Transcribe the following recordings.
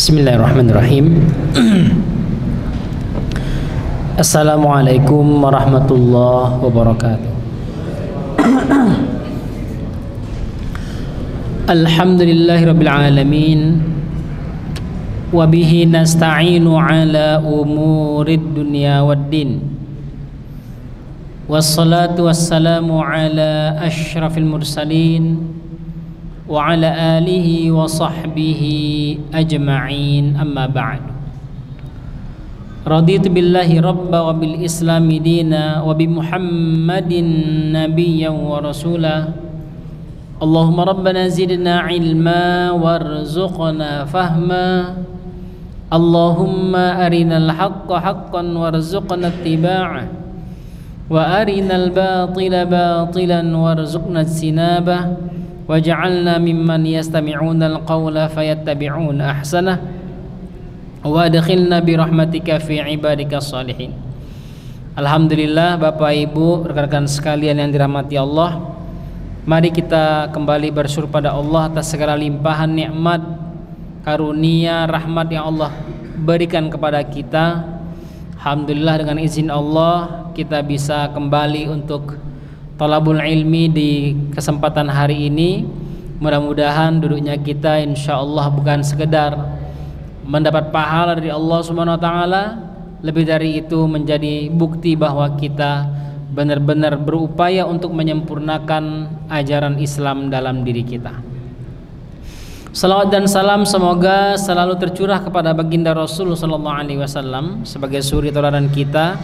Bismillahirrahmanirrahim. Assalamualaikum warahmatullahi wabarakatuh. Alhamdulillahirabbil alamin. Wa bihi nasta'inu ala umurid dunya waddin. Wassalatu wassalamu ala asyrafil mursalin wa ala alihi wa sahbihi ajma'in, amma ba'd. Raditu billahi rabba wa bil islami dina wa bi muhammadin nabiyyan wa rasula. Allahumma rabbana zidna ilma warzuqna fahma. Allahumma arinal haqqa haqqan warzuqna ittiba'ah wa arinal batila batilan warzuqna ijtinabah. Waj'alna mimman yastami'una al-qawla fayattabi'una ahsanah wa adkhilna bi rahmatika fi ibadikas salihin. Alhamdulillah, Bapak Ibu, rekan-rekan sekalian yang dirahmati Allah, mari kita kembali bersyukur pada Allah atas segala limpahan nikmat, karunia, rahmat yang Allah berikan kepada kita. Alhamdulillah, dengan izin Allah kita bisa kembali untuk Thalabul ilmi di kesempatan hari ini. Mudah-mudahan duduknya kita insyaallah bukan sekedar mendapat pahala dari Allah Subhanahu wa taala, lebih dari itu menjadi bukti bahwa kita benar-benar berupaya untuk menyempurnakan ajaran Islam dalam diri kita. Salawat dan salam semoga selalu tercurah kepada baginda Rasul sallallahu alaihi wasallam sebagai suri tauladan kita,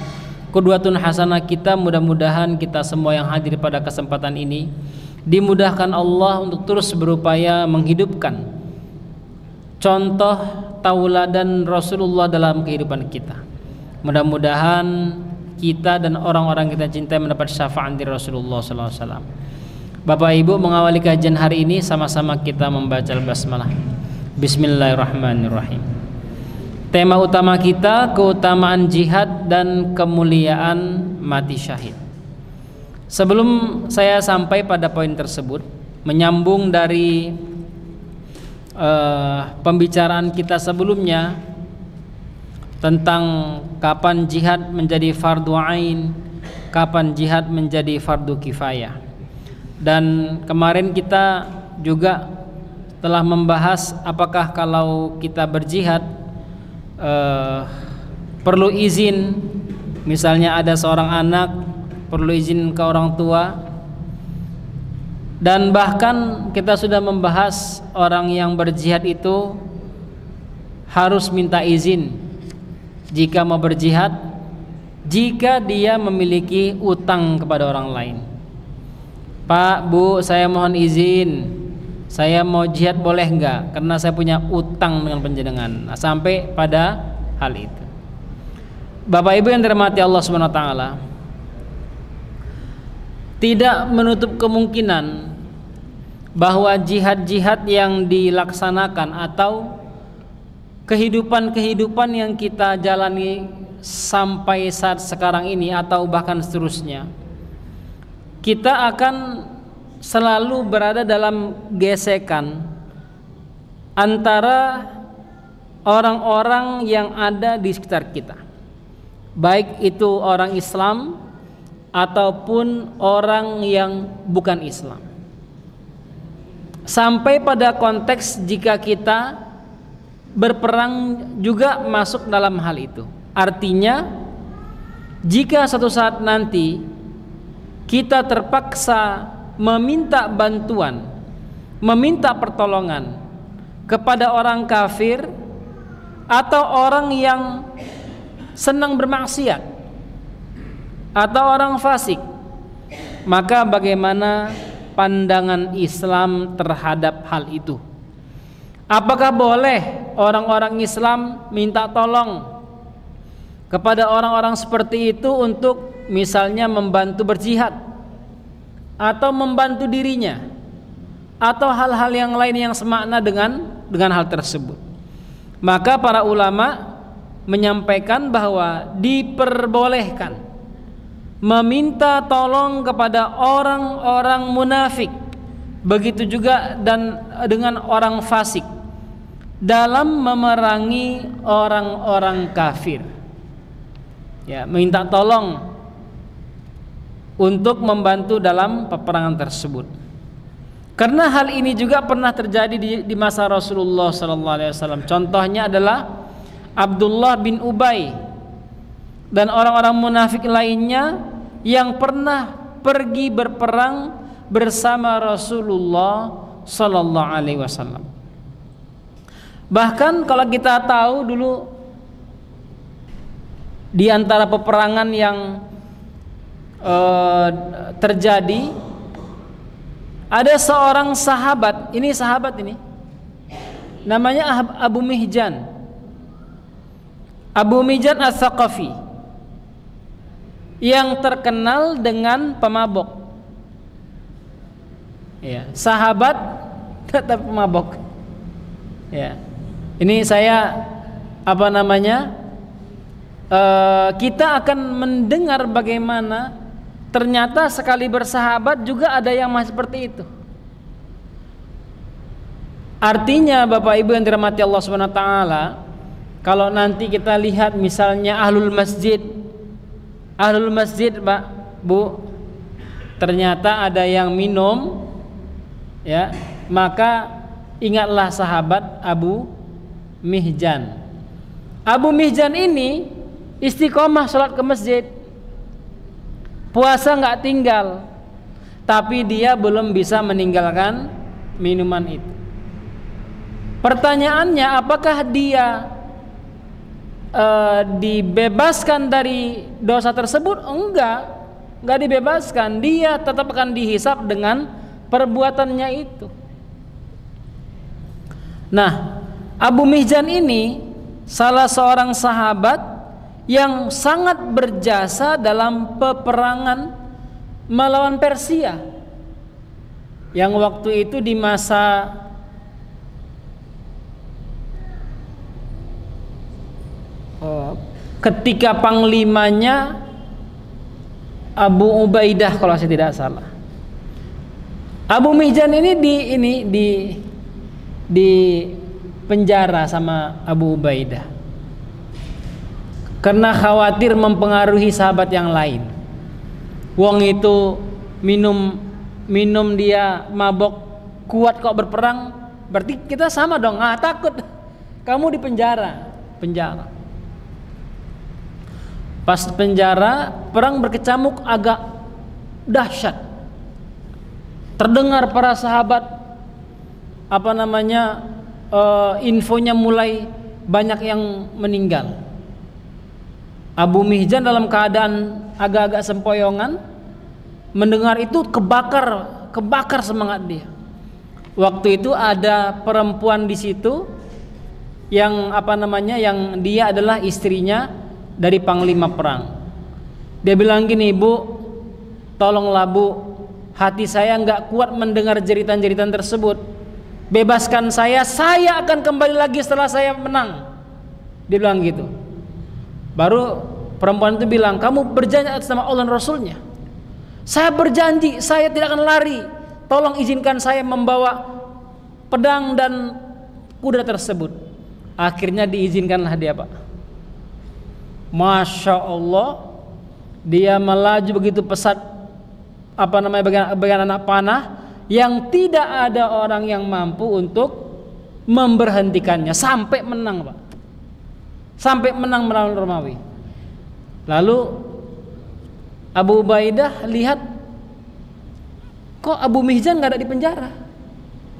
qudwatun hasanah kita. Mudah-mudahan kita semua yang hadir pada kesempatan ini dimudahkan Allah untuk terus berupaya menghidupkan contoh tauladan Rasulullah dalam kehidupan kita. Mudah-mudahan kita dan orang-orang kita cintai mendapat syafaat dari Rasulullah SAW. Bapak Ibu, mengawali kajian hari ini sama-sama kita membaca basmalah. Bismillahirrahmanirrahim. Tema utama kita, keutamaan jihad dan kemuliaan mati syahid. Sebelum saya sampai pada poin tersebut, menyambung dari pembicaraan kita sebelumnya tentang kapan jihad menjadi fardu ain, kapan jihad menjadi fardu kifayah. Dan kemarin kita juga telah membahas apakah kalau kita berjihad perlu izin, misalnya ada seorang anak perlu izin ke orang tua, dan bahkan kita sudah membahas orang yang berjihad itu harus minta izin jika mau berjihad, jika dia memiliki utang kepada orang lain. Pak, Bu, saya mohon izin, saya mau jihad boleh enggak? Karena saya punya utang dengan panjenengan. Nah, sampai pada hal itu. Bapak Ibu yang dirahmati Allah Subhanahu wa taala, tidak menutup kemungkinan bahwa jihad-jihad yang dilaksanakan atau kehidupan-kehidupan yang kita jalani sampai saat sekarang ini atau bahkan seterusnya, kita akan selalu berada dalam gesekan antara orang-orang yang ada di sekitar kita, baik itu orang Islam ataupun orang yang bukan Islam, sampai pada konteks jika kita berperang juga masuk dalam hal itu. Artinya, jika suatu saat nanti kita terpaksa meminta bantuan, meminta pertolongan kepada orang kafir atau orang yang senang bermaksiat atau orang fasik, maka bagaimana pandangan Islam terhadap hal itu? Apakah boleh orang-orang Islam minta tolong kepada orang-orang seperti itu untuk misalnya membantu berjihad atau membantu dirinya atau hal-hal yang lain yang semakna dengan hal tersebut? Maka para ulama menyampaikan bahwa diperbolehkan meminta tolong kepada orang-orang munafik, begitu juga dan dengan orang fasik, dalam memerangi orang-orang kafir. Ya, minta tolong untuk membantu dalam peperangan tersebut. Karena hal ini juga pernah terjadi di masa Rasulullah SAW. Contohnya adalah Abdullah bin Ubay dan orang-orang munafik lainnya yang pernah pergi berperang bersama Rasulullah SAW. Bahkan kalau kita tahu dulu di antara peperangan yang terjadi, ada seorang sahabat, ini namanya Abu Mihjan Ats-Tsaqafi, yang terkenal dengan pemabok. Ya, sahabat tetap pemabok. Ya, ini saya kita akan mendengar bagaimana ternyata sekali bersahabat juga ada yang masih seperti itu. Artinya Bapak Ibu yang dirahmati Allah Subhanahu wa taala, kalau nanti kita lihat misalnya ahlul masjid Pak, Bu, ternyata ada yang minum, ya, maka ingatlah sahabat Abu Mihjan. Abu Mihjan ini istiqomah sholat ke masjid, puasa nggak tinggal, tapi dia belum bisa meninggalkan minuman itu. Pertanyaannya, apakah dia dibebaskan dari dosa tersebut? Enggak dibebaskan. Dia tetap akan dihisab dengan perbuatannya itu. Nah, Abu Mihjan ini salah seorang sahabat yang sangat berjasa dalam peperangan melawan Persia, yang waktu itu di masa ketika panglimanya Abu Ubaidah kalau saya tidak salah. Abu Mihjan ini di penjara sama Abu Ubaidah karena khawatir mempengaruhi sahabat yang lain. Wong itu minum dia mabok, kuat kok berperang, berarti kita sama dong. Takut kamu di penjara. Pas penjara, perang berkecamuk agak dahsyat. Terdengar para sahabat infonya mulai banyak yang meninggal. Abu Mihjan dalam keadaan agak-agak sempoyongan, mendengar itu kebakar semangat dia. Waktu itu ada perempuan di situ yang yang dia adalah istrinya dari panglima perang. Dia bilang gini, "Bu, tolonglah Bu, hati saya nggak kuat mendengar jeritan-jeritan tersebut. Bebaskan saya akan kembali lagi setelah saya menang." Dia bilang gitu. Baru perempuan itu bilang, "Kamu berjanji atas nama Allah dan Rasulnya?" "Saya berjanji, saya tidak akan lari. Tolong izinkan saya membawa pedang dan kuda tersebut." Akhirnya diizinkanlah dia, Pak. Masya Allah, dia melaju begitu pesat, bagian anak panah, yang tidak ada orang yang mampu untuk memberhentikannya sampai menang, Pak. Sampai menang melawan Romawi. Lalu Abu Ubaidah lihat, kok Abu Mihjan nggak ada di penjara?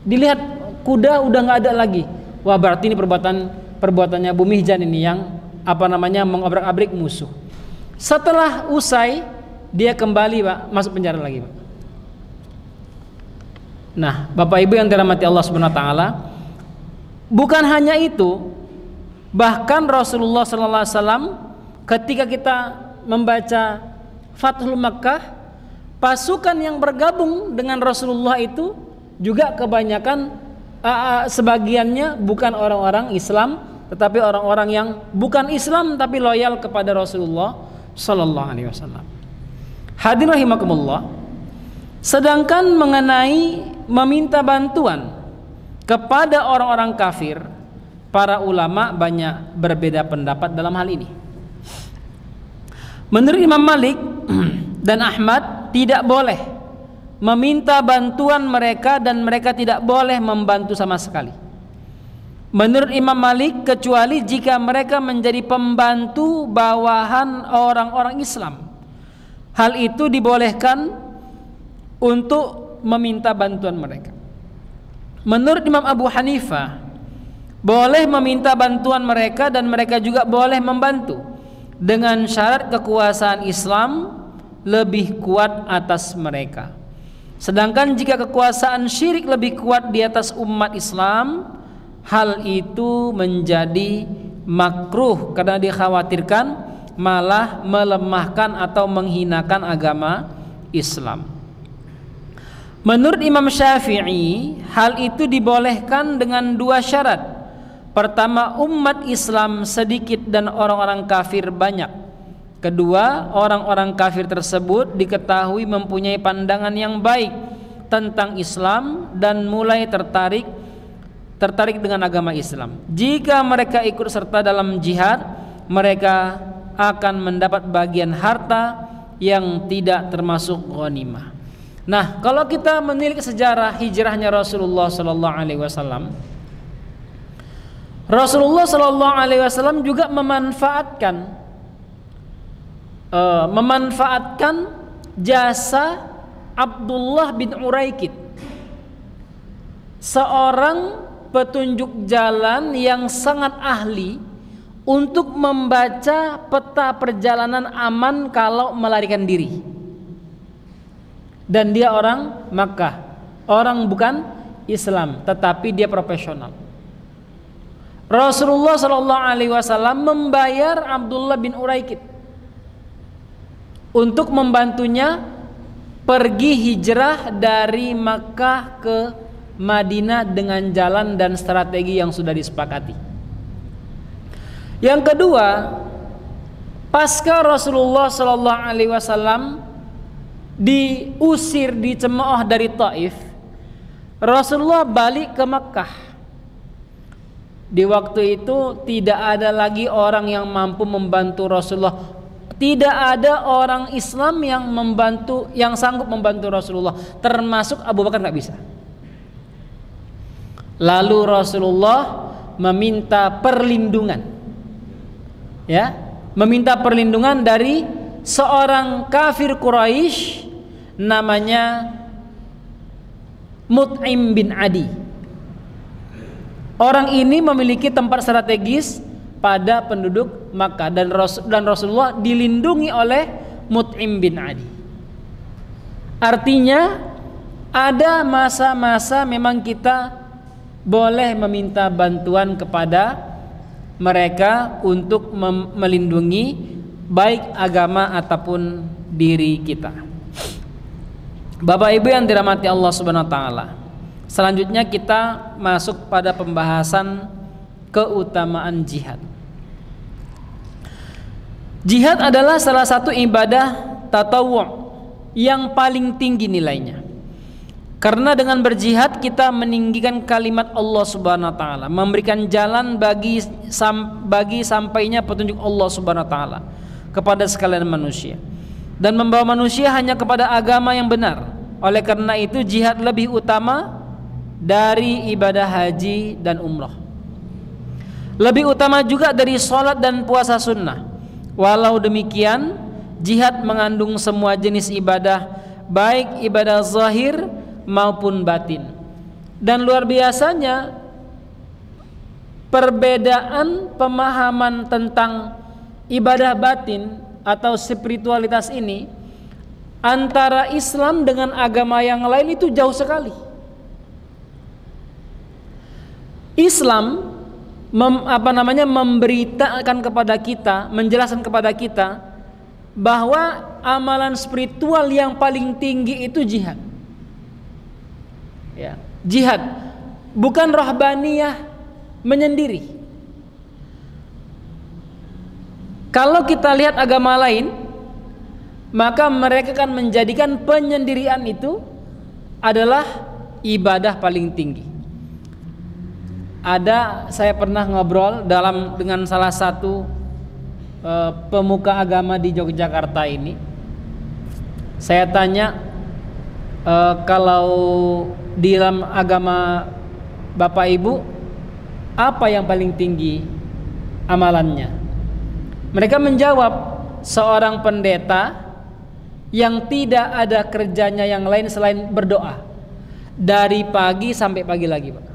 Dilihat kuda udah nggak ada lagi. Wah, berarti ini perbuatannya Abu Mihjan ini yang mengobrak-abrik musuh. Setelah usai, dia kembali, Pak, masuk penjara lagi, Pak. Nah, Bapak Ibu yang dirahmati Allah Subhanahu wa taala, bukan hanya itu, bahkan Rasulullah sallallahu alaihi wasallam ketika kita membaca Fathul Makkah, pasukan yang bergabung dengan Rasulullah itu juga kebanyakan sebagiannya bukan orang-orang Islam, tetapi orang-orang yang bukan Islam tapi loyal kepada Rasulullah sallallahu alaihi wasallam. Hadirin rahimakumullah. Sedangkan mengenai meminta bantuan kepada orang-orang kafir para ulama banyak berbeda pendapat dalam hal ini. Menurut Imam Malik dan Ahmad, tidak boleh meminta bantuan mereka dan mereka tidak boleh membantu sama sekali. Menurut Imam Malik, kecuali jika mereka menjadi pembantu bawahan orang-orang Islam, hal itu dibolehkan untuk meminta bantuan mereka. Menurut Imam Abu Hanifah, boleh meminta bantuan mereka dan mereka juga boleh membantu, dengan syarat kekuasaan Islam lebih kuat atas mereka. Sedangkan jika kekuasaan syirik lebih kuat di atas umat Islam, hal itu menjadi makruh karena dikhawatirkan malah melemahkan atau menghinakan agama Islam. Menurut Imam Syafi'i, hal itu dibolehkan dengan dua syarat. Pertama, umat Islam sedikit dan orang-orang kafir banyak. Kedua, orang-orang kafir tersebut diketahui mempunyai pandangan yang baik tentang Islam dan mulai tertarik dengan agama Islam. Jika mereka ikut serta dalam jihad, mereka akan mendapat bagian harta yang tidak termasuk ghanimah. Nah, kalau kita menilik sejarah hijrahnya Rasulullah sallallahu alaihi wasallam, Rasulullah sallallahu alaihi wasallam juga memanfaatkan jasa Abdullah bin Uraikid, seorang petunjuk jalan yang sangat ahli untuk membaca peta perjalanan aman kalau melarikan diri. Dan dia orang Makkah, orang bukan Islam, tetapi dia profesional. Rasulullah sallallahu alaihi wasallam membayar Abdullah bin Uraikid untuk membantunya pergi hijrah dari Makkah ke Madinah dengan jalan dan strategi yang sudah disepakati. Yang kedua, pasca Rasulullah sallallahu alaihi wasallam diusir, dicemooh dari Taif, Rasulullah balik ke Makkah. Di waktu itu tidak ada lagi orang yang mampu membantu Rasulullah. Tidak ada orang Islam yang sanggup membantu Rasulullah, termasuk Abu Bakar nggak bisa. Lalu Rasulullah meminta perlindungan, meminta perlindungan dari seorang kafir Quraisy namanya Mut'im bin Adi. Orang ini memiliki tempat strategis pada penduduk Makkah dan Rasulullah dilindungi oleh Mut'im bin Adi. Artinya ada masa-masa memang kita boleh meminta bantuan kepada mereka untuk melindungi baik agama ataupun diri kita. Bapak Ibu yang dirahmati Allah Subhanahu wa taala, selanjutnya kita masuk pada pembahasan keutamaan jihad. Jihad adalah salah satu ibadah tatawwu' yang paling tinggi nilainya. Karena dengan berjihad kita meninggikan kalimat Allah Subhanahu wa taala, memberikan jalan bagi sampainya petunjuk Allah Subhanahu wa taala kepada sekalian manusia, dan membawa manusia hanya kepada agama yang benar. Oleh karena itu jihad lebih utama dari ibadah haji dan umrah, lebih utama juga dari sholat dan puasa sunnah. Walau demikian, jihad mengandung semua jenis ibadah, baik ibadah zahir maupun batin. Dan luar biasanya perbedaan pemahaman tentang ibadah batin atau spiritualitas ini antara Islam dengan agama yang lain itu jauh sekali. Islam memberitakan kepada kita, menjelaskan kepada kita bahwa amalan spiritual yang paling tinggi itu jihad. Jihad bukan rahbaniyah menyendiri. Kalau kita lihat agama lain, maka mereka akan menjadikan penyendirian itu adalah ibadah paling tinggi. saya pernah ngobrol dengan salah satu pemuka agama di Yogyakarta ini. Saya tanya, kalau di dalam agama Bapak Ibu, apa yang paling tinggi amalannya? Mereka menjawab, seorang pendeta yang tidak ada kerjanya yang lain selain berdoa dari pagi sampai pagi lagi, Pak.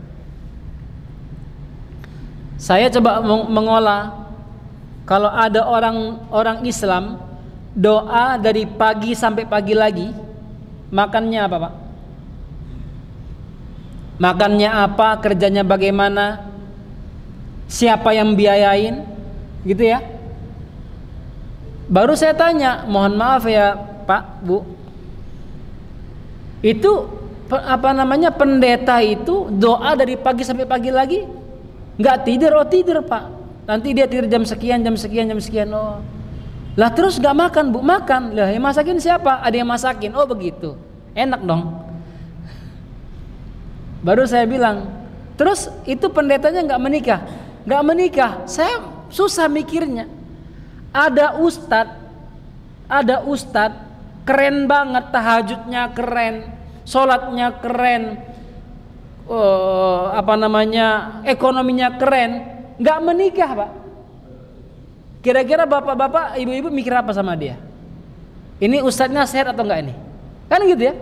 Saya coba mengolah, kalau ada orang Islam doa dari pagi sampai pagi lagi, makannya apa, Pak? Makannya apa, kerjanya bagaimana, siapa yang biayain, gitu ya. Baru saya tanya, mohon maaf ya Pak, Bu, itu pendeta itu doa dari pagi sampai pagi lagi, nggak tidur? Oh tidur Pak, nanti dia tidur jam sekian. Oh lah, terus nggak makan Bu? Makan. Lah yang masakin siapa? Ada yang masakin. Oh begitu, enak dong. Baru saya bilang, terus itu pendetanya nggak menikah? Nggak menikah. Saya susah mikirnya. Ada ustadz keren banget, tahajudnya keren, sholatnya keren, ekonominya keren, nggak menikah, Pak. Kira-kira bapak-bapak, ibu-ibu mikir apa sama dia? Ini ustadznya sehat atau enggak ini? Kan gitu ya.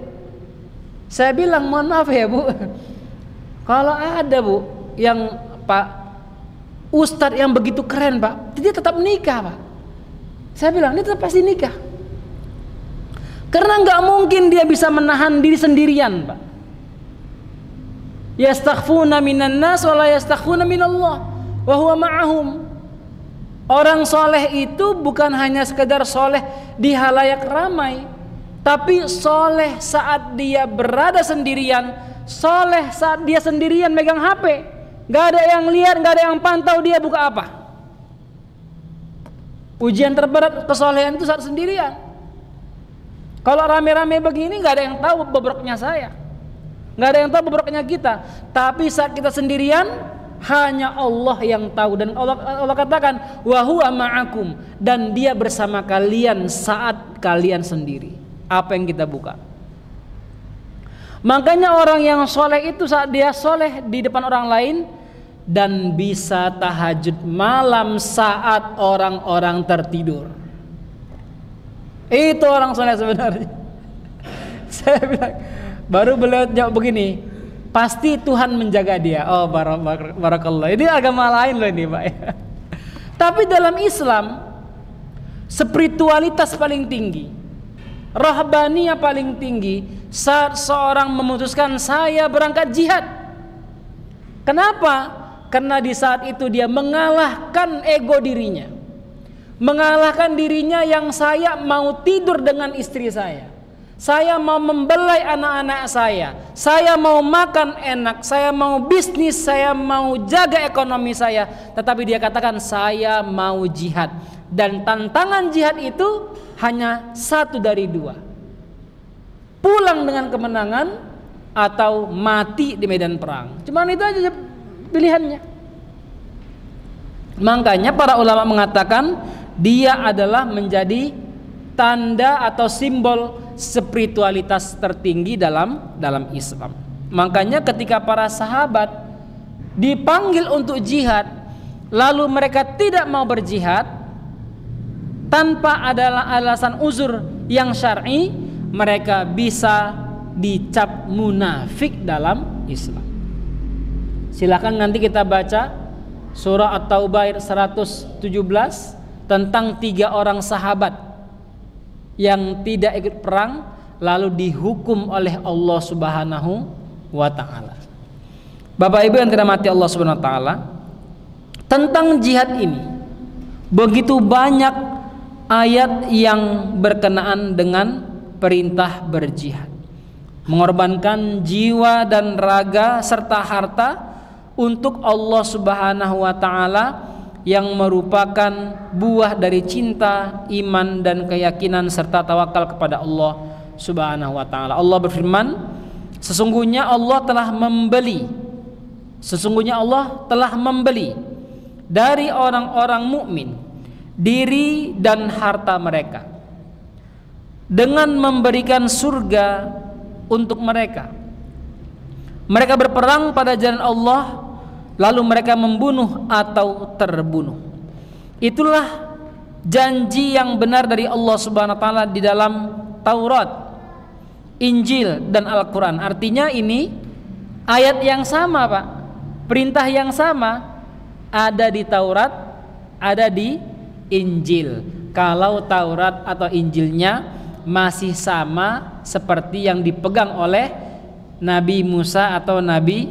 Saya bilang, mohon maaf ya Bu, kalau ada Bu yang Pak ustadz yang begitu keren Pak, dia tetap nikah Pak. Saya bilang, ini tetap pasti nikah. Karena nggak mungkin dia bisa menahan diri sendirian, Pak. Yastakhfuna minan nas wa la yastakhfuna minallah wa huwa ma'ahum. Orang soleh itu bukan hanya sekedar soleh di halayak ramai, tapi soleh saat dia berada sendirian, soleh saat dia sendirian megang HP, nggak ada yang lihat, nggak ada yang pantau dia buka apa. Ujian terberat kesolehan itu saat sendirian. Kalau rame-rame begini nggak ada yang tahu bobroknya saya, nggak ada yang tahu bobroknya kita. Tapi saat kita sendirian, hanya Allah yang tahu. Dan Allah katakan, wa huwa ma'akum, dan dia bersama kalian saat kalian sendiri. Apa yang kita buka? Makanya orang yang soleh itu saat dia soleh di depan orang lain, dan bisa tahajud malam saat orang-orang tertidur. Itu orang soleh sebenarnya. Saya bilang, baru beliau jawab begini, pasti Tuhan menjaga dia. Oh barakallah. Ini agama lain loh ini Pak ya. Tapi dalam Islam, spiritualitas paling tinggi, rahbaniyah paling tinggi saat seorang memutuskan saya berangkat jihad. Kenapa? Karena di saat itu dia mengalahkan ego dirinya, mengalahkan dirinya yang saya mau tidur dengan istri saya mau membelai anak-anak saya mau makan enak, saya mau bisnis, saya mau jaga ekonomi saya. Tetapi dia katakan saya mau jihad, dan tantangan jihad itu hanya satu dari dua: pulang dengan kemenangan atau mati di medan perang. Cuman itu aja pilihannya. Makanya para ulama mengatakan dia adalah menjadi tanda atau simbol spiritualitas tertinggi dalam Islam. Makanya ketika para sahabat dipanggil untuk jihad, lalu mereka tidak mau berjihad tanpa ada alasan uzur yang syar'i, mereka bisa dicap munafik dalam Islam. Silakan nanti kita baca surah At-Taubah ayat 117 tentang 3 orang sahabat yang tidak ikut perang lalu dihukum oleh Allah Subhanahu wa taala. Bapak Ibu yang dirahmati Allah Subhanahu wa taala, tentang jihad ini begitu banyak ayat yang berkenaan dengan perintah berjihad, mengorbankan jiwa dan raga serta harta untuk Allah Subhanahu wa taala yang merupakan buah dari cinta, iman dan keyakinan serta tawakal kepada Allah Subhanahu wa taala. Allah berfirman, sesungguhnya Allah telah membeli Sesungguhnya Allah telah membeli dari orang-orang mukmin diri dan harta mereka dengan memberikan surga untuk mereka. Mereka berperang pada jalan Allah, lalu mereka membunuh atau terbunuh. Itulah janji yang benar dari Allah Subhanahu wa taala di dalam Taurat, Injil dan Al-Qur'an. Artinya ini ayat yang sama, Pak. Perintah yang sama ada di Taurat, ada di Injil. Kalau Taurat atau Injilnya masih sama seperti yang dipegang oleh Nabi Musa atau Nabi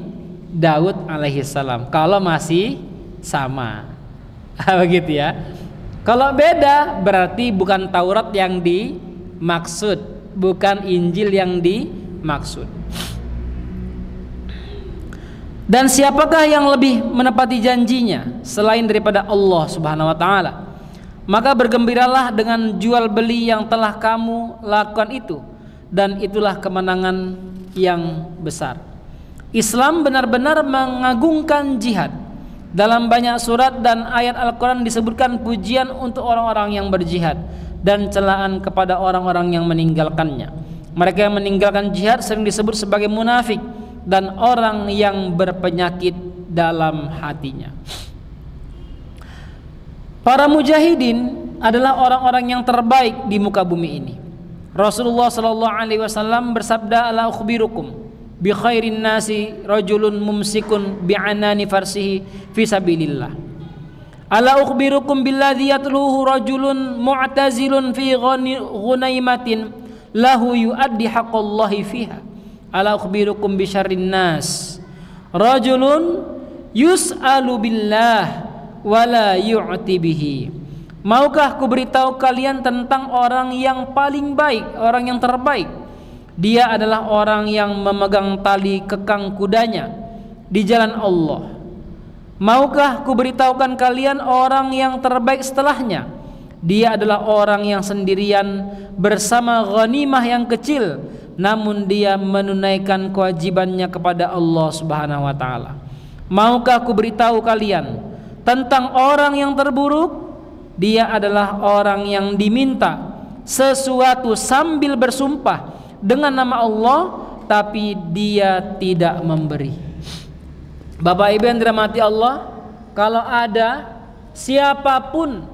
Daud alaihissalam. Kalau masih sama begitu ya. Kalau beda berarti bukan Taurat yang dimaksud, bukan Injil yang dimaksud. Dan siapakah yang lebih menepati janjinya selain daripada Allah Subhanahu wa taala? Maka bergembiralah dengan jual beli yang telah kamu lakukan itu, dan itulah kemenangan yang besar. Islam benar-benar mengagungkan jihad. Dalam banyak surat dan ayat Al-Quran disebutkan pujian untuk orang-orang yang berjihad dan celaan kepada orang-orang yang meninggalkannya. Mereka yang meninggalkan jihad sering disebut sebagai munafik dan orang yang berpenyakit dalam hatinya. Para mujahidin adalah orang-orang yang terbaik di muka bumi ini. Rasulullah sallallahu alaihi wasallam bersabda, "Ala ukhbirukum bi khairin nasi rajulun mumsikun bi anani farsihi fi sabilillah. Ala ukhbirukum billadhi yatluhu rajulun mu'tazilun fi ghunaimatin lahu yuaddi haqqallahi fiha. Ala ukhbirukum bi syarrin nas rajulun yus'alu billah wala yu'ti bihi." Maukah ku beritahu kalian tentang orang yang paling baik, orang yang terbaik? Dia adalah orang yang memegang tali kekang kudanya di jalan Allah. Maukah ku beritahukan kalian orang yang terbaik setelahnya? Dia adalah orang yang sendirian bersama ghanimah yang kecil, namun dia menunaikan kewajibannya kepada Allah Subhanahu wa taala. Maukah ku beritahu kalian tentang orang yang terburuk? Dia adalah orang yang diminta sesuatu sambil bersumpah dengan nama Allah, tapi dia tidak memberi. Bapak Ibu yang dirahmati Allah, kalau ada siapapun,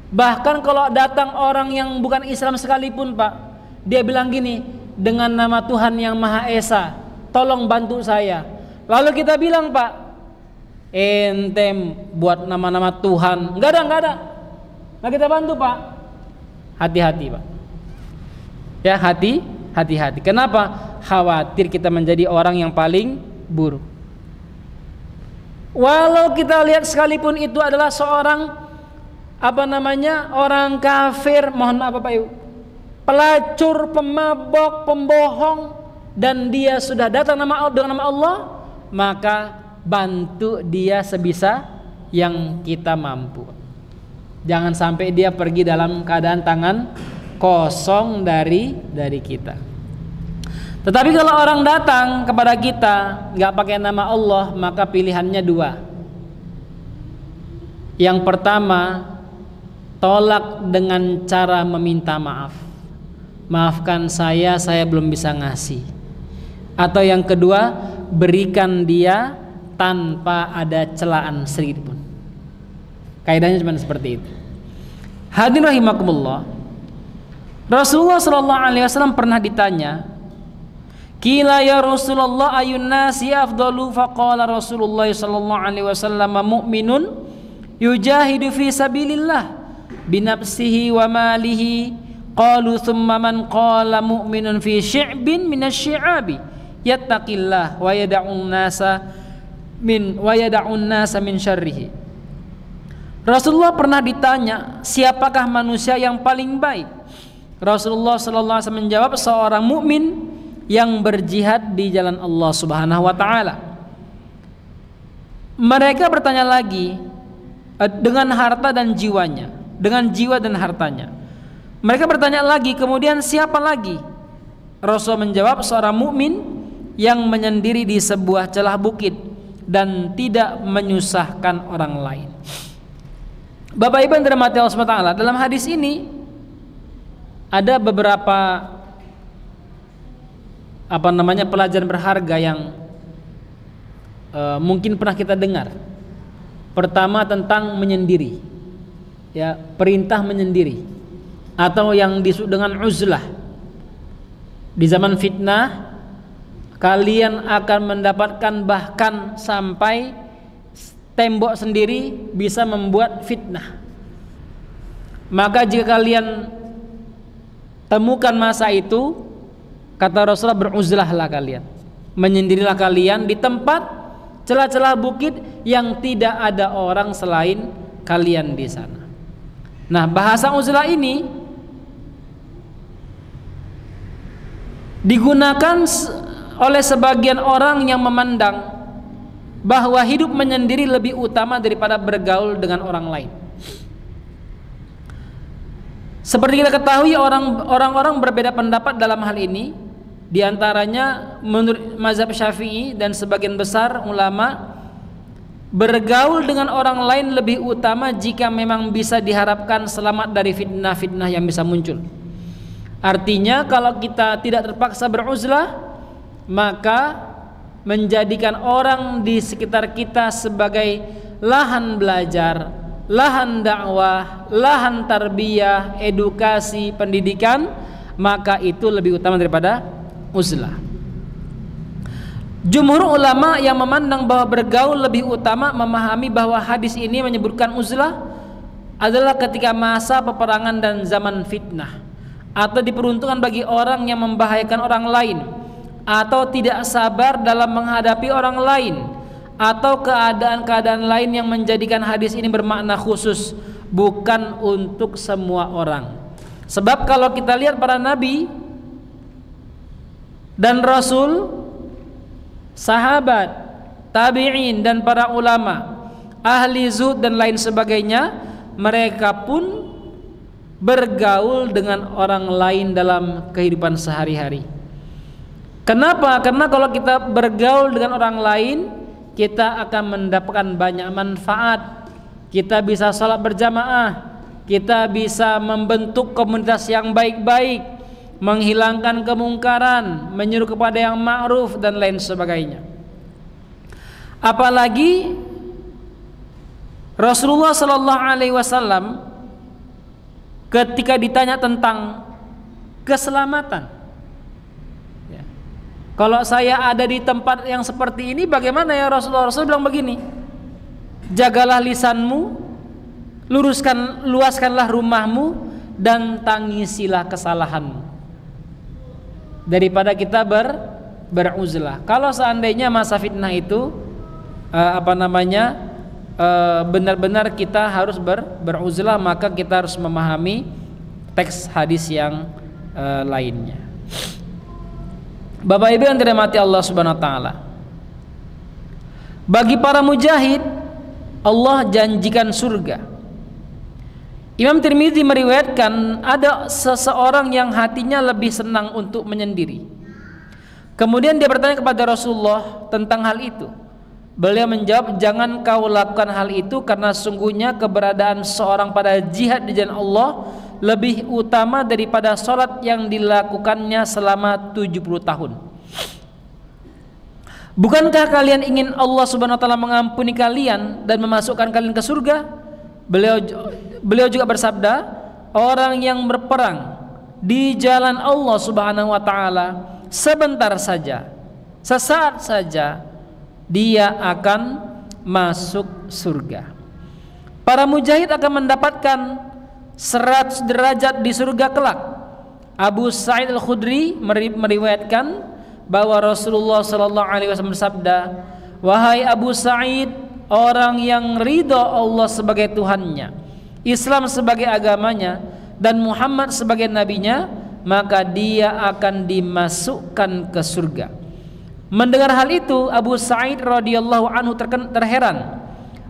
bahkan kalau datang orang yang bukan Islam sekalipun, Pak, dia bilang gini, dengan nama Tuhan yang Maha Esa, tolong bantu saya. Lalu kita bilang, Pak, ente buat nama-nama Tuhan, enggak ada. Nah kita bantu, Pak. Hati-hati, Pak. Ya, hati-hati. Kenapa? Khawatir kita menjadi orang yang paling buruk. Walau kita lihat sekalipun itu adalah seorang orang kafir, mohon maaf Bapak Ibu, pelacur, pemabok, pembohong, dan dia sudah datang dengan nama Allah, maka bantu dia sebisa yang kita mampu. Jangan sampai dia pergi dalam keadaan tangan kosong dari kita. Tetapi kalau orang datang kepada kita nggak pakai nama Allah, maka pilihannya dua. Yang pertama, tolak dengan cara meminta maaf. Maafkan saya belum bisa ngasih. Atau yang kedua, berikan dia tanpa ada celaan sedikit pun. Kaidahnya cuma seperti itu. Hadirin rahimakumullah, Rasulullah sallallahu alaihi wasallam pernah ditanya, "Qila ya Rasulullah ayun nasi afdalu?" Faqala Rasulullah sallallahu alaihi wasallam, "Mu'minun yujahidu fi sabilillah binafsihi wa malihi." Qalu thumma man? Qala mu'minun fi syi'bin minasy-syi'abi yattaqillah wa yada'un nasa min syarrihi. Rasulullah pernah ditanya, siapakah manusia yang paling baik? Rasulullah sallallahu alaihi wasallam menjawab, seorang mukmin yang berjihad di jalan Allah Subhanahu wa taala. Mereka bertanya lagi, dengan harta dan jiwanya, dengan jiwa dan hartanya. Mereka bertanya lagi, kemudian siapa lagi? Rasul menjawab, seorang mukmin yang menyendiri di sebuah celah bukit dan tidak menyusahkan orang lain. Bapak Ibu yang dirahmati Allah Subhanahu wa taala, dalam hadis ini ada beberapa pelajaran berharga yang mungkin pernah kita dengar. Pertama tentang menyendiri, ya, perintah menyendiri atau yang disebut dengan uzlah. Di zaman fitnah kalian akan mendapatkan bahkan sampai tembok sendiri bisa membuat fitnah. Maka jika kalian temukan masa itu, kata Rasulullah, beruzlahlah kalian, menyendirilah kalian di tempat celah-celah bukit yang tidak ada orang selain kalian di sana. Nah, bahasa uzlah ini digunakan oleh sebagian orang yang memandang bahwa hidup menyendiri lebih utama daripada bergaul dengan orang lain. Seperti kita ketahui, orang-orang berbeda pendapat dalam hal ini. Di antaranya menurut mazhab Syafi'i dan sebagian besar ulama, bergaul dengan orang lain lebih utama jika memang bisa diharapkan selamat dari fitnah-fitnah yang bisa muncul. Artinya kalau kita tidak terpaksa beruzlah, maka menjadikan orang di sekitar kita sebagai lahan belajar, lahan dakwah, lahan tarbiyah, edukasi, pendidikan, maka itu lebih utama daripada uzlah. Jumhur ulama yang memandang bahwa bergaul lebih utama memahami bahwa hadis ini menyebutkan uzlah adalah ketika masa peperangan dan zaman fitnah, atau diperuntukkan bagi orang yang membahayakan orang lain, atau tidak sabar dalam menghadapi orang lain, atau keadaan-keadaan lain yang menjadikan hadis ini bermakna khusus, bukan untuk semua orang. Sebab kalau kita lihat para nabi dan rasul, sahabat, tabi'in dan para ulama, ahli zuhud dan lain sebagainya, mereka pun bergaul dengan orang lain dalam kehidupan sehari-hari. Kenapa? Karena kalau kita bergaul dengan orang lain, kita akan mendapatkan banyak manfaat. Kita bisa salat berjamaah, kita bisa membentuk komunitas yang baik-baik, menghilangkan kemungkaran, menyuruh kepada yang ma'ruf dan lain sebagainya. Apalagi Rasulullah sallallahu alaihi wasallam ketika ditanya tentang keselamatan, ya, kalau saya ada di tempat yang seperti ini bagaimana ya Rasulullah? Rasul bilang begini, jagalah lisanmu, luaskanlah rumahmu, dan tangisilah kesalahanmu, daripada kita beruzlah. Kalau seandainya masa fitnah itu benar-benar kita harus beruzlah, maka kita harus memahami teks hadis yang lainnya. Bapak Ibu yang dirahmati Allah Subhanahu wa taala, bagi para mujahid Allah janjikan surga. Imam Tirmidzi meriwayatkan ada seseorang yang hatinya lebih senang untuk menyendiri. Kemudian dia bertanya kepada Rasulullah tentang hal itu. Beliau menjawab, jangan kau lakukan hal itu, karena sungguhnya keberadaan seorang pada jihad di jalan Allah lebih utama daripada sholat yang dilakukannya selama 70 tahun. Bukankah kalian ingin Allah Subhanahu wa taala mengampuni kalian dan memasukkan kalian ke surga? Beliau juga bersabda, orang yang berperang di jalan Allah Subhanahu wa taala sebentar saja, sesaat saja, dia akan masuk surga. Para mujahid akan mendapatkan 100 derajat di surga kelak. Abu Sa'id Al-Khudri meriwayatkan bahwa Rasulullah sallallahu alaihi wasallam bersabda, wahai Abu Sa'id, orang yang ridho Allah sebagai Tuhannya, Islam sebagai agamanya, dan Muhammad sebagai nabinya, maka dia akan dimasukkan ke surga. Mendengar hal itu, Abu Sa'id radhiyallahu anhu terheran.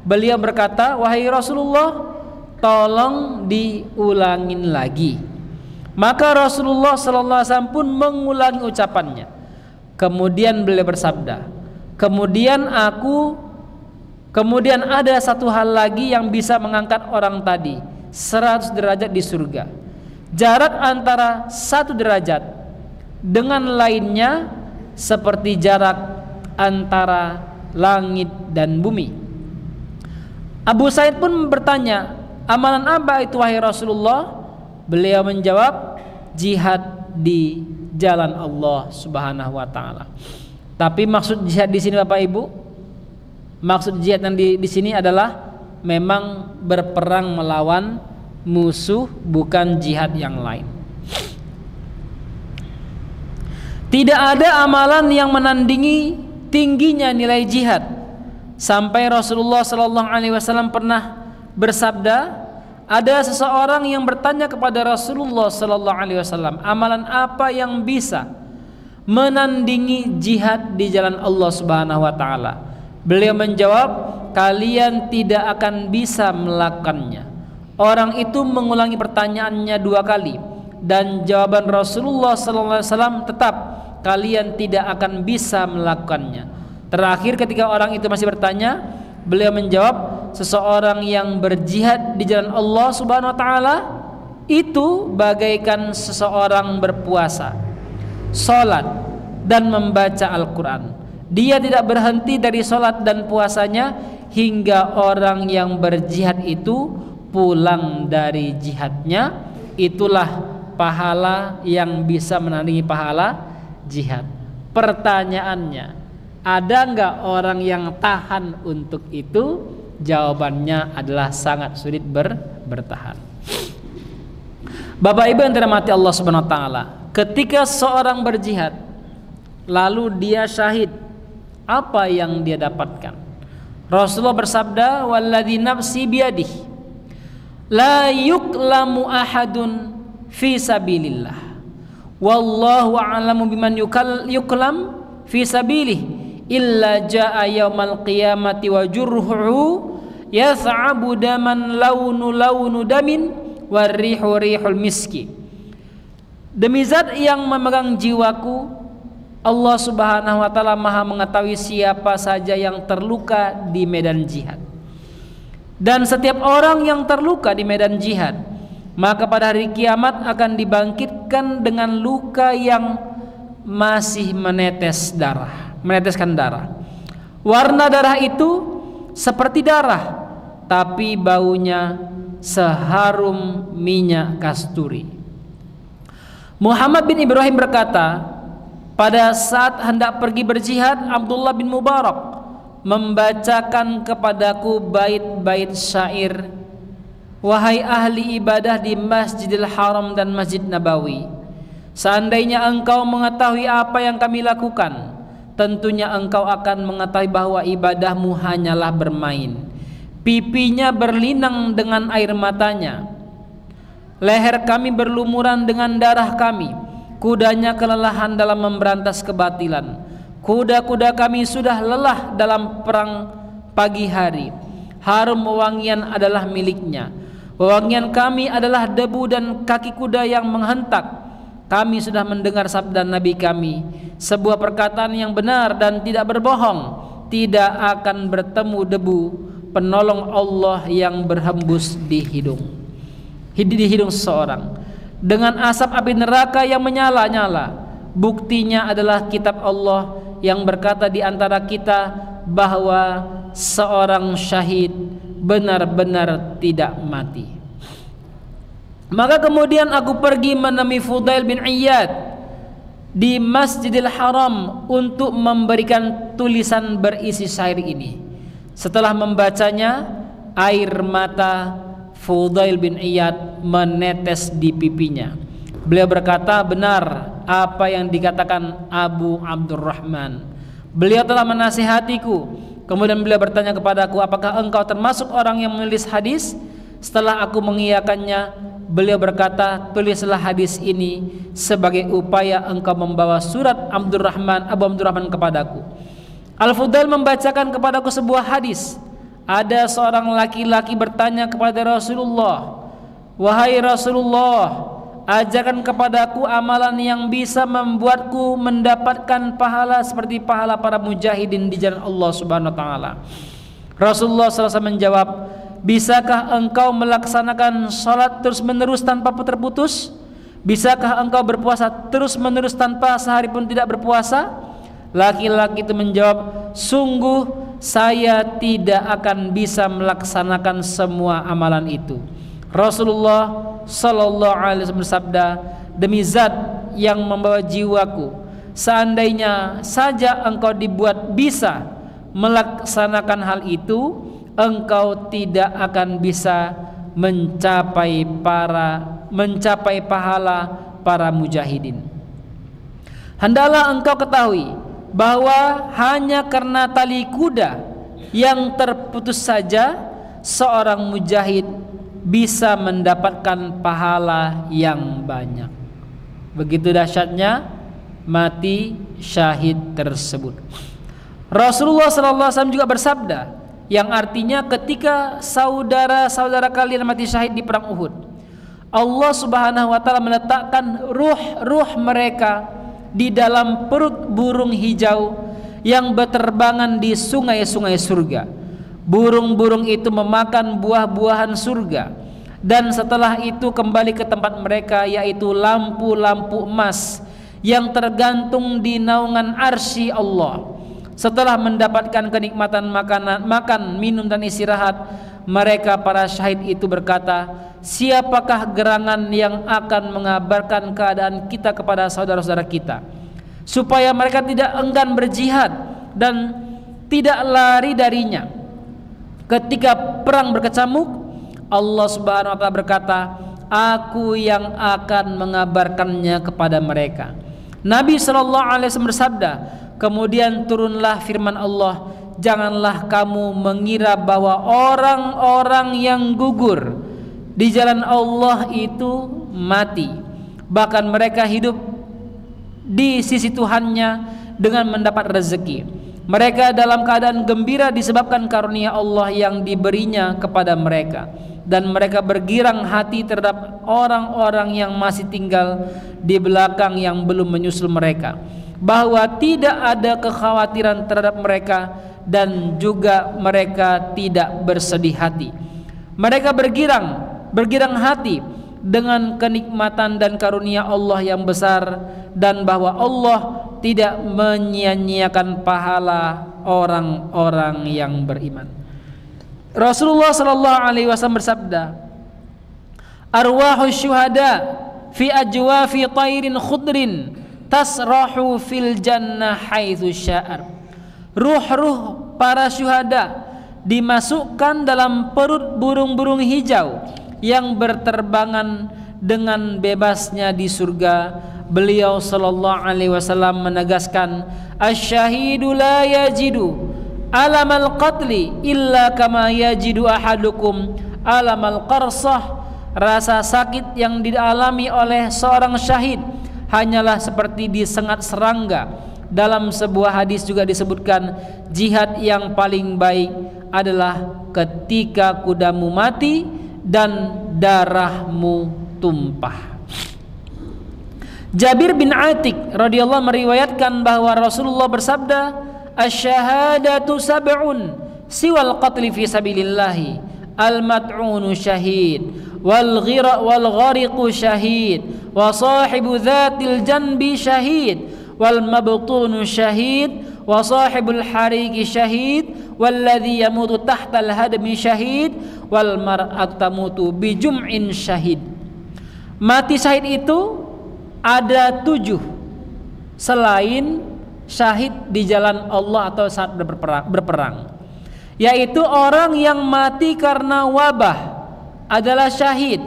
Beliau berkata, wahai Rasulullah, tolong diulangin lagi. Maka Rasulullah sallallahu alaihi wasallam pun mengulangi ucapannya. Kemudian beliau bersabda, kemudian ada satu hal lagi yang bisa mengangkat orang tadi 100 derajat di surga. Jarak antara 1 derajat dengan lainnya seperti jarak antara langit dan bumi. Abu Sa'id pun bertanya, amalan apa itu wahai Rasulullah? Beliau menjawab, jihad di jalan Allah Subhanahu wa taala. Tapi maksud jihad di sini Bapak Ibu, maksud jihad yang di sini adalah memang berperang melawan musuh, bukan jihad yang lain. Tidak ada amalan yang menandingi tingginya nilai jihad, sampai Rasulullah sallallahu alaihi wasallam pernah bersabda, ada seseorang yang bertanya kepada Rasulullah sallallahu alaihi wasallam, amalan apa yang bisa menandingi jihad di jalan Allah Subhanahu wa taala? Beliau menjawab, kalian tidak akan bisa melakukannya. Orang itu mengulangi pertanyaannya 2 kali, dan jawaban Rasulullah sallallahu alaihi wasallam tetap, kalian tidak akan bisa melakukannya. Terakhir ketika orang itu masih bertanya, beliau menjawab, seseorang yang berjihad di jalan Allah Subhanahu wa taala itu bagaikan seseorang berpuasa, salat dan membaca Al-Qur'an. Dia tidak berhenti dari salat dan puasanya hingga orang yang berjihad itu pulang dari jihadnya. Itulah pahala yang bisa menandingi pahala jihad. Pertanyaannya, ada nggak orang yang tahan untuk itu? Jawabannya adalah sangat sulit bertahan. Bapak Ibu yang dirahmati Allah Subhanahu wa taala, ketika seorang berjihad lalu dia syahid, apa yang dia dapatkan? Rasulullah bersabda, walladzi nafsi biyadihi la yuklamu ahadun fi sabilillah wallahu a'lamu biman yuklam fi sabilihi illa jaa yaumal qiyamati wa jurhuhu yath'abu daman launu damin warihu rihul miski. Demi zat yang memegang jiwaku, Allah Subhanahu wa taala Maha mengetahui siapa saja yang terluka di medan jihad. Dan setiap orang yang terluka di medan jihad, maka pada hari kiamat akan dibangkitkan dengan luka yang masih meneteskan darah. Warna darah itu seperti darah, tapi baunya seharum minyak kasturi. Muhammad bin Ibrahim berkata, pada saat hendak pergi berjihad, Abdullah bin Mubarak membacakan kepadaku bait-bait syair, wahai ahli ibadah di Masjidil Haram dan Masjid Nabawi, seandainya engkau mengetahui apa yang kami lakukan, tentunya engkau akan mengetahui bahwa ibadahmu hanyalah bermain. Pipinya berlinang dengan air matanya, leher kami berlumuran dengan darah kami, kudanya kelelahan dalam memberantas kebatilan, kuda-kuda kami sudah lelah dalam perang pagi hari. Harum wewangian adalah miliknya, wewangian kami adalah debu dan kaki kuda yang menghentak. Kami sudah mendengar sabda Nabi kami, sebuah perkataan yang benar dan tidak berbohong, tidak akan bertemu debu penolong Allah yang berhembus di hidung seseorang dengan asap api neraka yang menyala-nyala. Buktinya adalah kitab Allah yang berkata di antara kita bahwa seorang syahid benar-benar tidak mati. Maka kemudian aku pergi menemui Fudail bin Iyad di Masjidil Haram untuk memberikan tulisan berisi syair ini. Setelah membacanya, air mata Fudail bin Iyad menetes di pipinya. Beliau berkata, benar apa yang dikatakan Abu Abdurrahman. Beliau telah menasihatiku. Kemudian beliau bertanya kepadaku, apakah engkau termasuk orang yang menulis hadis? Setelah aku mengiyakannya, beliau berkata, tulislah hadis ini sebagai upaya engkau membawa surat Abu Abdurrahman kepadaku. Al-Fudail membacakan kepadaku sebuah hadis. Ada seorang laki-laki bertanya kepada Rasulullah, wahai Rasulullah, ajarkan kepadaku amalan yang bisa membuatku mendapatkan pahala seperti pahala para mujahidin di jalan Allah Subhanahu wa taala. Rasulullah SAW menjawab, bisakah engkau melaksanakan salat terus-menerus tanpa terputus? Bisakah engkau berpuasa terus-menerus tanpa sehari pun tidak berpuasa? Laki-laki itu menjawab, sungguh saya tidak akan bisa melaksanakan semua amalan itu. Rasulullah sallallahu alaihi wasallam bersabda, demi zat yang membawa jiwaku, seandainya saja engkau dibuat bisa melaksanakan hal itu, engkau tidak akan bisa mencapai pahala para mujahidin. Hendaklah engkau ketahui bahwa hanya karena tali kuda yang terputus saja seorang mujahid bisa mendapatkan pahala yang banyak. Begitu dahsyatnya mati syahid tersebut. Rasulullah SAW juga bersabda, yang artinya ketika saudara-saudara kalian mati syahid di perang Uhud, Allah Subhanahu wa taala meletakkan ruh mereka di dalam perut burung hijau yang berterbangan di sungai-sungai surga. Burung-burung itu memakan buah-buahan surga, dan setelah itu kembali ke tempat mereka, yaitu lampu-lampu emas yang tergantung di naungan arsy Allah. Setelah mendapatkan kenikmatan makan, minum dan istirahat, mereka para syahid itu berkata, siapakah gerangan yang akan mengabarkan keadaan kita kepada saudara-saudara kita, supaya mereka tidak enggan berjihad dan tidak lari darinya. Ketika perang berkecamuk, Allah Subhanahu wa taala berkata, aku yang akan mengabarkannya kepada mereka. Nabi sallallahu alaihi wasallam bersabda, kemudian turunlah firman Allah, janganlah kamu mengira bahwa orang-orang yang gugur di jalan Allah itu mati, bahkan mereka hidup di sisi Tuhannya dengan mendapat rezeki. Mereka dalam keadaan gembira disebabkan karunia Allah yang diberinya kepada mereka, dan mereka bergirang hati terhadap orang-orang yang masih tinggal di belakang yang belum menyusul mereka, bahwa tidak ada kekhawatiran terhadap mereka, dan juga mereka tidak bersedih hati. Mereka bergirang hati dengan kenikmatan dan karunia Allah yang besar, dan bahwa Allah tidak menyia-nyiakan pahala orang-orang yang beriman. Rasulullah sallallahu alaihi wasallam bersabda, arwahus syuhada fi ajwafi tairin khudrin tasrahu fil jannah haitsu sya'ar. Ruh-ruh para syuhada dimasukkan dalam perut burung-burung hijau yang berterbangan dengan bebasnya di surga. Beliau sallallahu alaihi wasallam menegaskan, asy-syahidu la yajidu alamal qatli illa kama yajidu ahadukum alamal qarsah. Rasa sakit yang dialami oleh seorang syahid hanyalah seperti disengat serangga. Dalam sebuah hadis juga disebutkan, jihad yang paling baik adalah ketika kudamu mati dan darahmu tumpah. Jabir bin Atik radhiyallahu meriwayatkan bahwa Rasulullah bersabda, asy-syahadatu sab'un siwal qatli fi sabilillah, al-mat'unu syahid wal ghariqu syahid wa sahibu dzatil janbi syahid wal mabtunu syahid wa sahibul hariki syahid walladzi yamutu tahtal hadmi syahid wal mar'atu tamutu bi jum'in syahid. Mati syahid itu ada 7 selain syahid di jalan Allah atau saat berperang, yaitu orang yang mati karena wabah adalah syahid,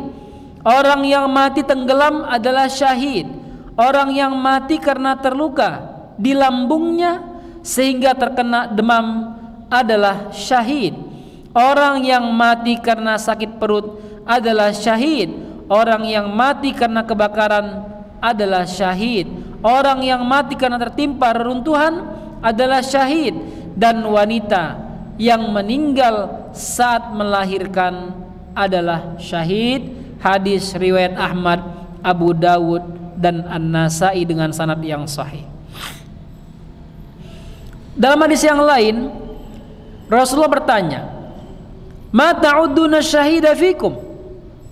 orang yang mati tenggelam adalah syahid, orang yang mati karena terluka di lambungnya sehingga terkena demam adalah syahid, orang yang mati karena sakit perut adalah syahid, orang yang mati karena kebakaran adalah syahid, orang yang mati karena tertimpa reruntuhan adalah syahid, dan wanita yang meninggal saat melahirkan adalah syahid. Hadis riwayat Ahmad Abu Dawud dan An-Nasa'i dengan sanad yang sahih. Dalam hadis yang lain Rasulullah bertanya, "Ma ta'udduna syahida fikum?"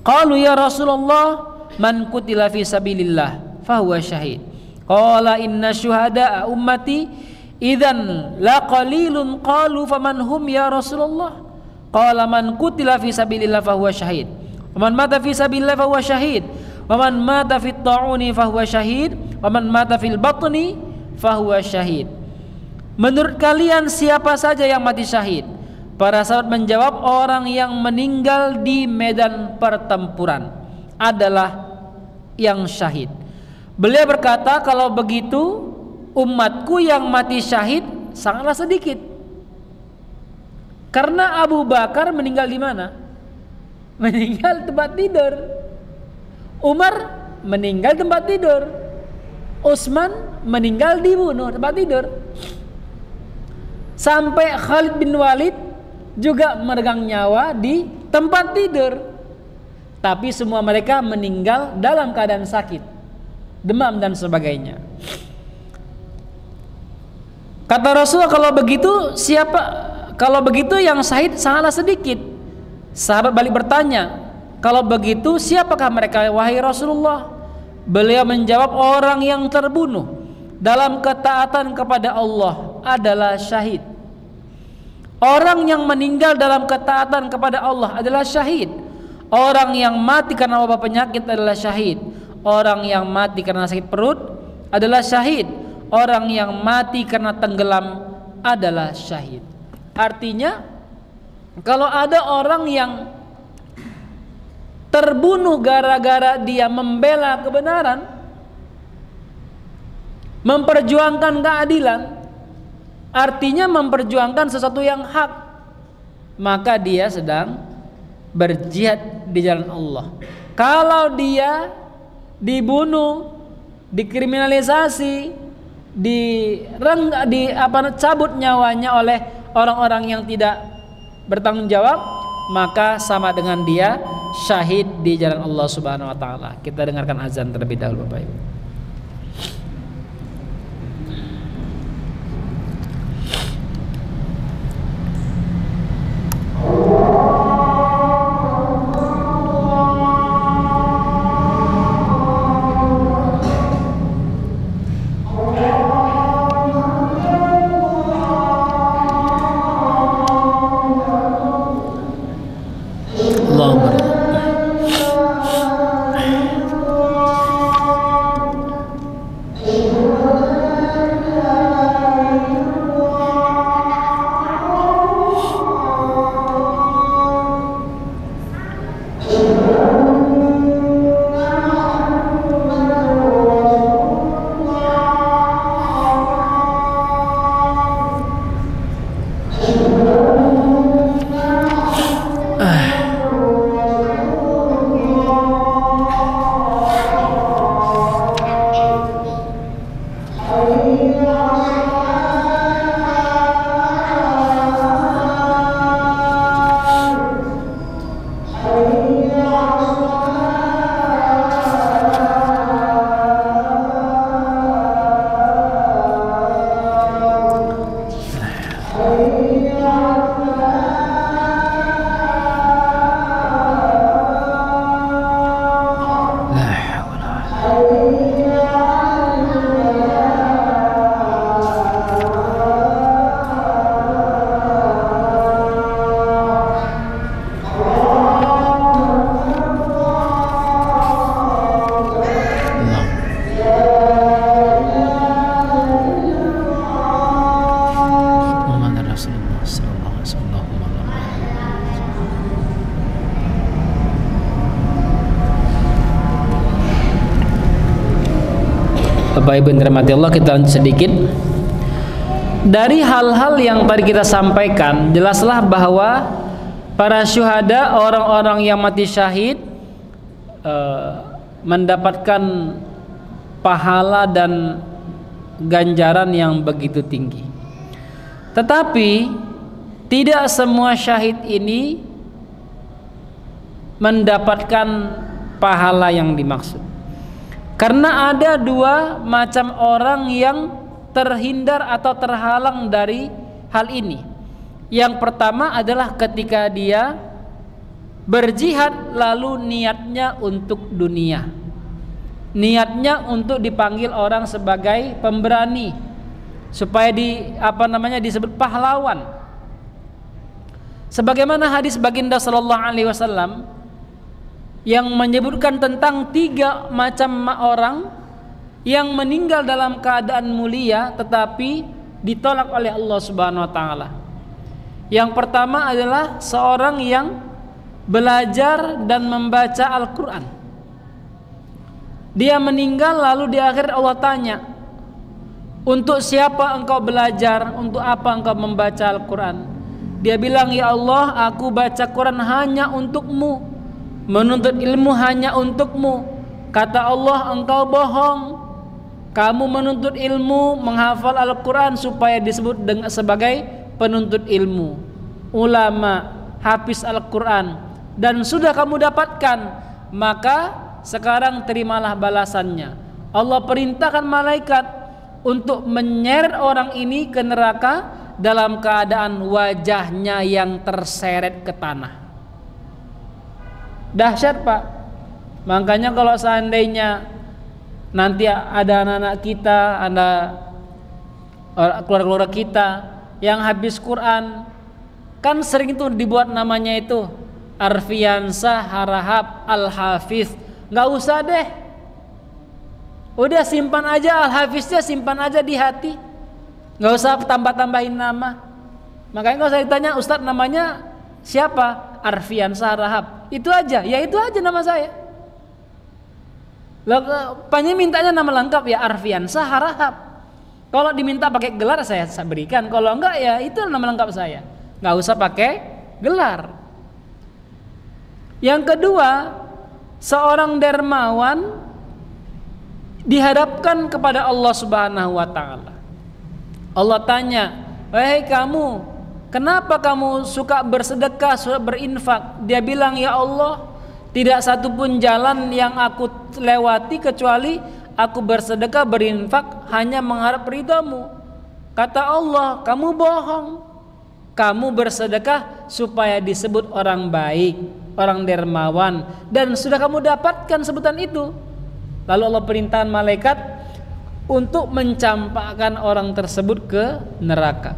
Qalu ya Rasulullah, "Man qutila fi sabilillah fahuwa syahid." Qala inna syuhada'a ummati idzan la qalilun. Qalu faman hum ya Rasulullah? Qala man qutila fi sabilillah fahuwa syahid. Wa man mata fi sabilillah fahuwa syahid. Wa man mata fit ta'uni fahuwa syahid. Wa man mata fil batni fahuwa syahid. Menurut kalian siapa saja yang mati syahid? Para sahabat menjawab, orang yang meninggal di medan pertempuran adalah yang syahid. Beliau berkata, kalau begitu umatku yang mati syahid sangatlah sedikit. Karena Abu Bakar meninggal di mana? Meninggal tempat tidur. Umar meninggal tempat tidur. Utsman meninggal dibunuh tempat tidur. Sampai Khalid bin Walid juga meregang nyawa di tempat tidur. Tapi semua mereka meninggal dalam keadaan sakit, demam dan sebagainya. Kata Rasulullah, kalau begitu yang syahid sangatlah sedikit. Sahabat balik bertanya, kalau begitu siapakah mereka wahai Rasulullah? Beliau menjawab, orang yang terbunuh dalam ketaatan kepada Allah adalah syahid. Orang yang meninggal dalam ketaatan kepada Allah adalah syahid. Orang yang mati karena wabah penyakit adalah syahid. Orang yang mati karena sakit perut adalah syahid. Orang yang mati karena tenggelam adalah syahid. Artinya, kalau ada orang yang terbunuh gara-gara dia membela kebenaran, memperjuangkan keadilan, artinya memperjuangkan sesuatu yang hak, maka dia sedang berjihad di jalan Allah. Kalau dia dibunuh, dikriminalisasi, cabut nyawanya oleh orang-orang yang tidak bertanggung jawab, maka sama dengan dia syahid di jalan Allah Subhanahu wa taala. Kita dengarkan azan terlebih dahulu, Bapak Ibu. Bapak Ibu yang dirahmati Allah, kita lanjut sedikit. Dari hal-hal yang tadi kita sampaikan, jelaslah bahwa para syuhada, orang-orang yang mati syahid, mendapatkan pahala dan ganjaran yang begitu tinggi. Tetapi tidak semua syahid ini mendapatkan pahala yang dimaksud. Karena ada dua macam orang yang terhindar atau terhalang dari hal ini. Yang pertama adalah ketika dia berjihad lalu niatnya untuk dunia, niatnya untuk dipanggil orang sebagai pemberani, supaya disebut pahlawan. Sebagaimana hadis baginda sallallahu alaihi wasallam yang menyebutkan tentang 3 macam orang yang meninggal dalam keadaan mulia tetapi ditolak oleh Allah Subhanahu wa taala. Yang pertama adalah seorang yang belajar dan membaca Al-Qur'an. Dia meninggal lalu di akhir Allah tanya, "Untuk siapa engkau belajar? Untuk apa engkau membaca Al-Qur'an?" Dia bilang, "Ya Allah, aku baca Quran hanya untukmu, menuntut ilmu hanya untukmu." Kata Allah, "Engkau bohong. Kamu menuntut ilmu, menghafal Al-Quran supaya disebut sebagai penuntut ilmu, ulama, hafiz Al-Quran, dan sudah kamu dapatkan, maka sekarang terimalah balasannya." Allah perintahkan malaikat untuk menyeret orang ini ke neraka dalam keadaan wajahnya yang terseret ke tanah. Dahsyat, Pak. Makanya kalau seandainya nanti ada anak-anak kita, ada keluarga-keluarga kita yang habis Quran, kan sering itu dibuat namanya itu Arfiansah Harahap Al-Hafiz. Nggak usah deh, udah simpan aja Al-Hafiznya, simpan aja di hati, nggak usah tambah-tambahin nama. Makanya kalau saya ditanya, "Ustadz, namanya siapa?" Arfiansah Harahap. Itu aja, ya itu aja nama saya. Loh, panjang mintanya nama lengkap ya Arfiansah Harahap. Kalau diminta pakai gelar saya berikan, kalau enggak ya itu nama lengkap saya. Nggak usah pakai gelar. Yang kedua, seorang dermawan dihadapkan kepada Allah Subhanahu wa taala. Allah tanya, "Wahai kamu, kenapa kamu suka bersedekah, suka berinfak?" Dia bilang, "Ya Allah, tidak satu pun jalan yang aku lewati kecuali aku bersedekah, berinfak hanya mengharap ridhamu." Kata Allah, "Kamu bohong. Kamu bersedekah supaya disebut orang baik, orang dermawan, dan sudah kamu dapatkan sebutan itu." Lalu Allah perintahkan malaikat untuk mencampakkan orang tersebut ke neraka.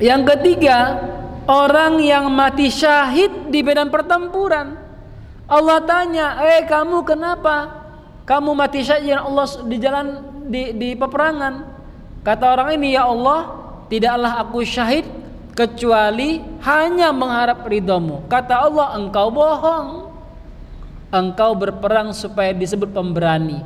Yang ketiga, orang yang mati syahid di medan pertempuran. Allah tanya, kamu kenapa kamu mati syahid Allah di jalan di peperangan?" Kata orang ini, "Ya Allah, tidaklah aku syahid kecuali hanya mengharap ridhamu." Kata Allah, "Engkau bohong. Engkau berperang supaya disebut pemberani.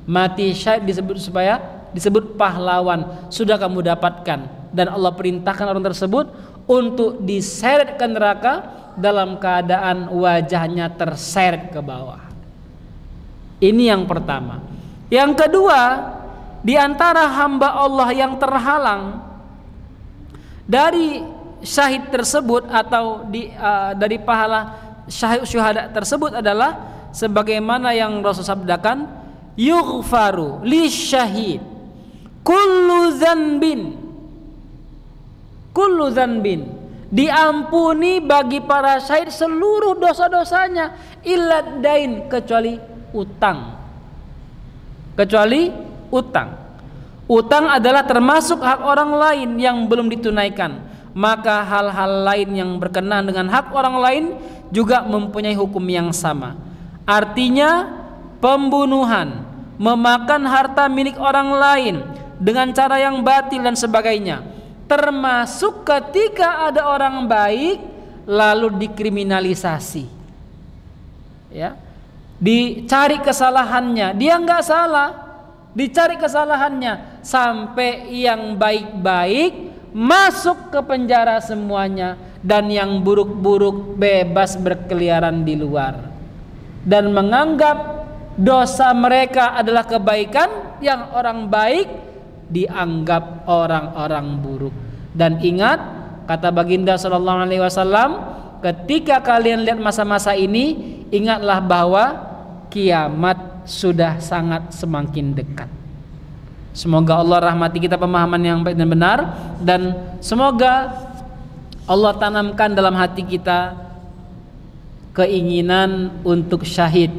Mati syahid supaya disebut pahlawan. Sudah kamu dapatkan." Dan Allah perintahkan orang tersebut untuk diseret ke neraka dalam keadaan wajahnya terseret ke bawah. Ini yang pertama. Yang kedua, di antara hamba Allah yang terhalang dari syahid tersebut atau dari pahala syuhada tersebut adalah sebagaimana yang Rasul sabdakan, "Yughfaru lisyahid kullu dzanbin." Diampuni bagi para syahid seluruh dosa-dosanya, illa dain, kecuali utang. Utang adalah termasuk hak orang lain yang belum ditunaikan. Maka hal-hal lain yang berkenaan dengan hak orang lain juga mempunyai hukum yang sama. Artinya pembunuhan, memakan harta milik orang lain dengan cara yang batil dan sebagainya, termasuk ketika ada orang baik lalu dikriminalisasi, ya, dicari kesalahannya. Dia nggak salah, dicari kesalahannya sampai yang baik-baik masuk ke penjara semuanya dan yang buruk-buruk bebas berkeliaran di luar dan menganggap dosa mereka adalah kebaikan, yang orang baik dianggap orang-orang buruk. Dan ingat kata baginda sallallahu alaihi wasallam, ketika kalian lihat masa-masa ini, ingatlah bahwa kiamat sudah sangat semakin dekat. Semoga Allah rahmati kita pemahaman yang baik dan benar, dan semoga Allah tanamkan dalam hati kita keinginan untuk syahid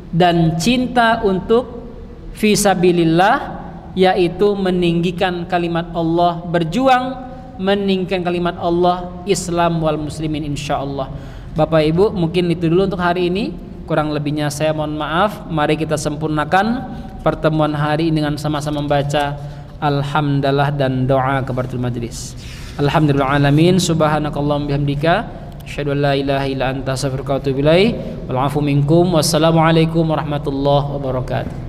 dan cinta untuk fisabilillah, yaitu meninggikan kalimat Allah, berjuang meninggikan kalimat Allah, Islam wal muslimin insyaallah. Bapak Ibu, mungkin itu dulu untuk hari ini. Kurang lebihnya saya mohon maaf. Mari kita sempurnakan pertemuan hari ini dengan sama-sama membaca alhamdulillah dan doa kafaratul majelis. Alhamdulillah alamin, subhanakallahumma bihamdika asyhadu an la ilaha illa anta astaghfiruka wa atubu ilaik. Wal afu minkum. Wassalamualaikum warahmatullahi wabarakatuh.